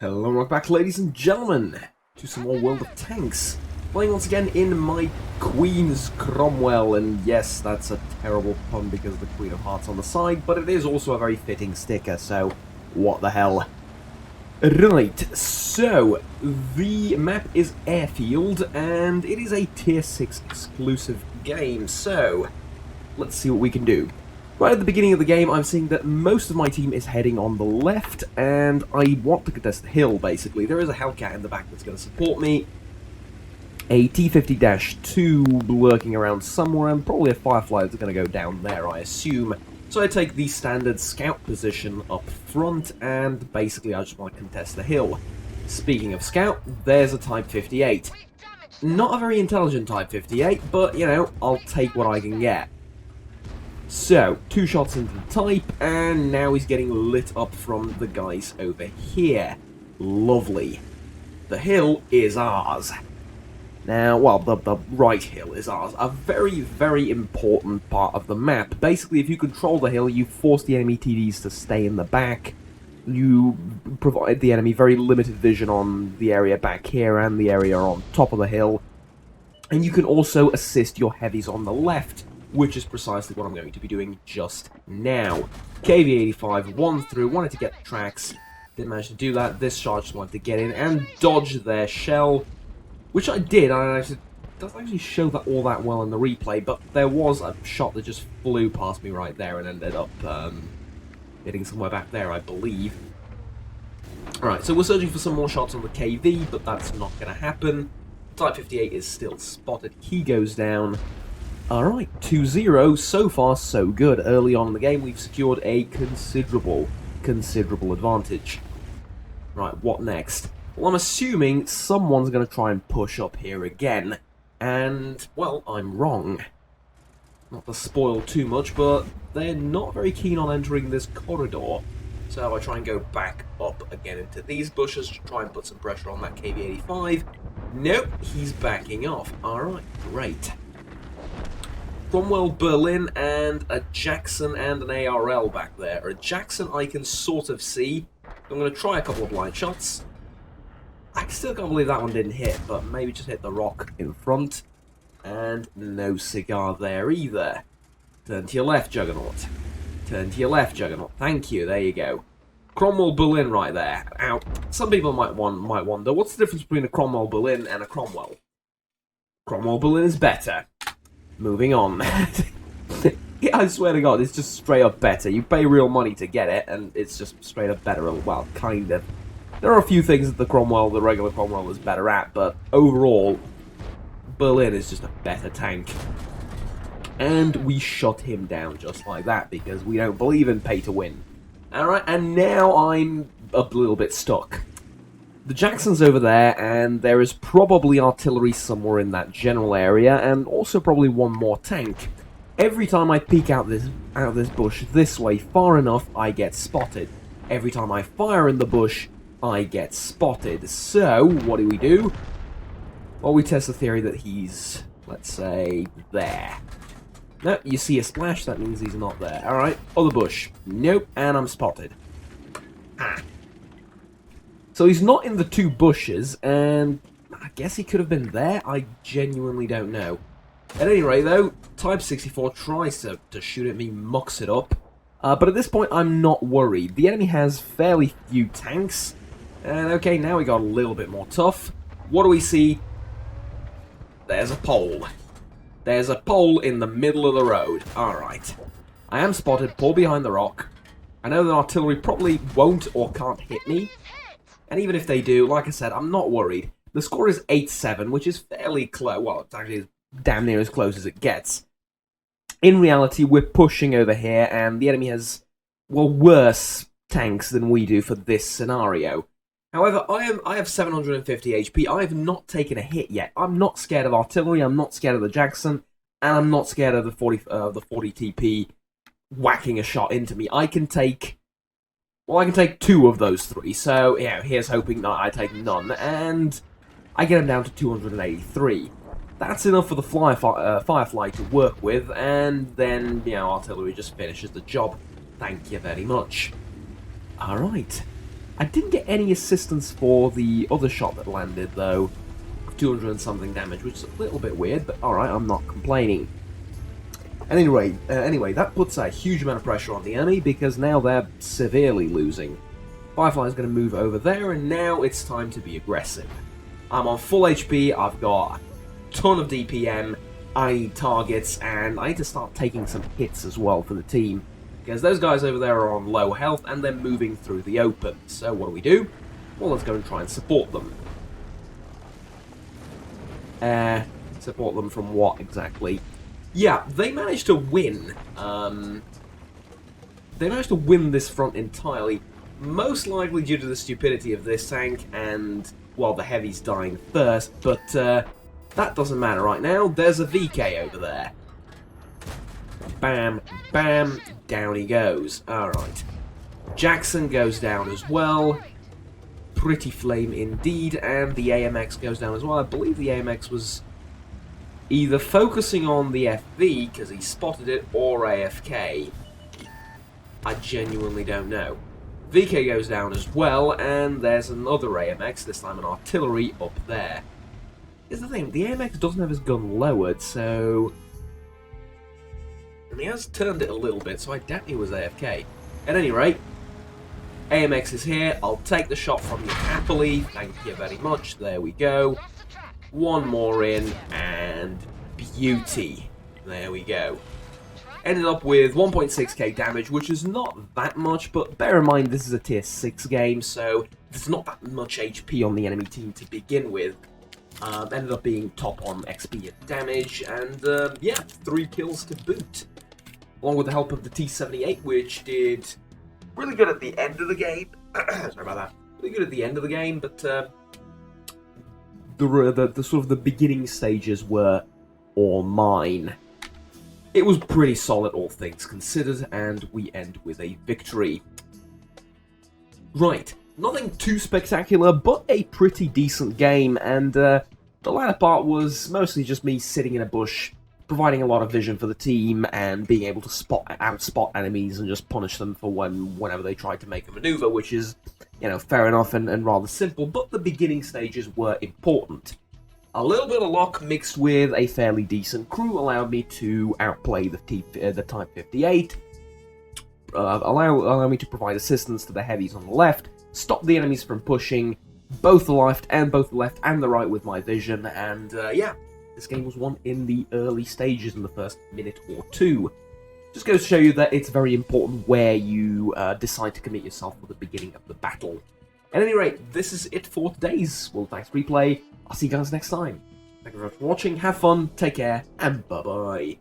Hello and welcome back, ladies and gentlemen, to some more World of Tanks. Playing once again in my Queen's Cromwell, and yes, that's a terrible pun because of the Queen of Hearts on the side, but it is also a very fitting sticker, so what the hell. Right, so the map is Airfield, and it is a Tier 6 exclusive game, so let's see what we can do. Right at the beginning of the game, I'm seeing that most of my team is heading on the left, and I want to contest the hill, basically. There is a Hellcat in the back that's going to support me, a T-50-2 lurking around somewhere, and probably a Firefly that's going to go down there, I assume. So I take the standard scout position up front, and basically I just want to contest the hill. Speaking of scout, there's a Type 58. Not a very intelligent Type 58, but, you know, I'll take what I can get. So, 2 shots into the Type, and now he's getting lit up from the guys over here. Lovely. The hill is ours. Now, well, the right hill is ours. A very, very important part of the map. Basically, if you control the hill, you force the enemy TDs to stay in the back. You provide the enemy very limited vision on the area back here and the area on top of the hill. And you can also assist your heavies on the left, which is precisely what I'm going to be doing just now. KV-85, 1 through, wanted to get the tracks, didn't manage to do that. This shot just wanted to get in and dodge their shell, which I did. It doesn't actually show that all that well in the replay, but there was a shot that just flew past me right there and ended up hitting somewhere back there, I believe. Alright, so we're searching for some more shots on the KV, but that's not going to happen. Type 58 is still spotted. He goes down. Alright, 2-0, so far so good. Early on in the game we've secured a considerable advantage. Right, what next? Well, I'm assuming someone's going to try and push up here again. And, well, I'm wrong. Not to spoil too much, but they're not very keen on entering this corridor. So I try and go back up again into these bushes to try and put some pressure on that KV-85. Nope, he's backing off. Alright, great. Cromwell, Berlin, and a Jackson and an ARL back there. A Jackson I can sort of see. I'm going to try a couple of blind shots. I still can't believe that one didn't hit, but maybe just hit the rock in front. And no cigar there either. Turn to your left, Juggernaut. Turn to your left, Juggernaut. Thank you, there you go. Cromwell, Berlin right there. Now, some people might wonder, what's the difference between a Cromwell, Berlin and a Cromwell? Cromwell, Berlin is better. Moving on. Yeah, I swear to God, it's just straight up better. You pay real money to get it, and it's just straight up better. Well, kind of. There are a few things that the regular Cromwell is better at, but overall, Berlin is just a better tank. And we shot him down just like that, because we don't believe in pay to win. Alright, and now I'm a little bit stuck. The Jackson's over there, and there is probably artillery somewhere in that general area, and also probably one more tank. Every time I peek out this bush this way far enough, I get spotted. Every time I fire in the bush, I get spotted. So, what do? Well, we test the theory that he's, let's say, there. No, you see a splash, that means he's not there. Alright, other bush. Nope, and I'm spotted. Ah. So he's not in the 2 bushes, and I guess he could have been there. I genuinely don't know. At any rate, though, Type 64 tries to shoot at me, mucks it up. But at this point, I'm not worried. The enemy has fairly few tanks. And okay, now we got a little bit more tough. What do we see? There's a pole. There's a pole in the middle of the road. Alright. I am spotted, pull behind the rock. I know that artillery probably won't or can't hit me. And even if they do, like I said, I'm not worried. The score is 8-7, which is fairly close. Well, it's actually damn near as close as it gets. In reality, we're pushing over here, and the enemy has, well, worse tanks than we do for this scenario. However, I have 750 HP. I have not taken a hit yet. I'm not scared of artillery, I'm not scared of the Jackson, and I'm not scared of the 40 TP whacking a shot into me. I can take 2 of those 3, so, yeah, here's hoping that I take none, and I get him down to 283. That's enough for the Firefly to work with, and then, artillery just finishes the job. Thank you very much. Alright. I didn't get any assistance for the other shot that landed, though. 200 and something damage, which is a little bit weird, but alright, I'm not complaining. And anyway, that puts a huge amount of pressure on the enemy, because now they're severely losing. Firefly's going to move over there, and now it's time to be aggressive. I'm on full HP, I've got a ton of DPM, I need targets, and I need to start taking some hits as well for the team. Because those guys over there are on low health, and they're moving through the open. So what do? Well, let's go and try and support them. Support them from what, exactly? Yeah, they managed to win. They managed to win this front entirely. Most likely due to the stupidity of this tank and, well, the heavies dying first. But, that doesn't matter right now. There's a VK over there. Bam, bam, down he goes. Alright. Jackson goes down as well. Pretty flame indeed. And the AMX goes down as well. I believe the AMX was either focusing on the FV, because he spotted it, or AFK. I genuinely don't know. VK goes down as well, and there's another AMX, this time an artillery, up there. Here's the thing, the AMX doesn't have his gun lowered, so... And he has turned it a little bit, so I doubt he was AFK. At any rate, AMX is here. I'll take the shot from you happily. Thank you very much. There we go. One more in, and beauty. There we go. Ended up with 1.6k damage, which is not that much, but bear in mind this is a tier 6 game, so there's not that much HP on the enemy team to begin with. Ended up being top on XP and damage, and yeah, 3 kills to boot. Along with the help of the T-78, which did really good at the end of the game. Sorry about that. Really good at the end of the game, but the sort of the beginning stages were all mine. It was pretty solid, all things considered, and we end with a victory. Right, nothing too spectacular, but a pretty decent game, and the latter part was mostly just me sitting in a bush, providing a lot of vision for the team, and being able to outspot enemies and just punish them for whenever they tried to make a maneuver, which is, you know, fair enough and rather simple, but the beginning stages were important. A little bit of luck mixed with a fairly decent crew allowed me to outplay the Type 58, allow me to provide assistance to the heavies on the left, stop the enemies from pushing both the left and the right with my vision, and yeah, this game was won in the early stages in the first minute or two. Just goes to show you that it's very important where you decide to commit yourself for the beginning of the battle. At any rate, this is it for today's World of Tanks replay. I'll see you guys next time. Thank you very much for watching, have fun, take care, and bye-bye.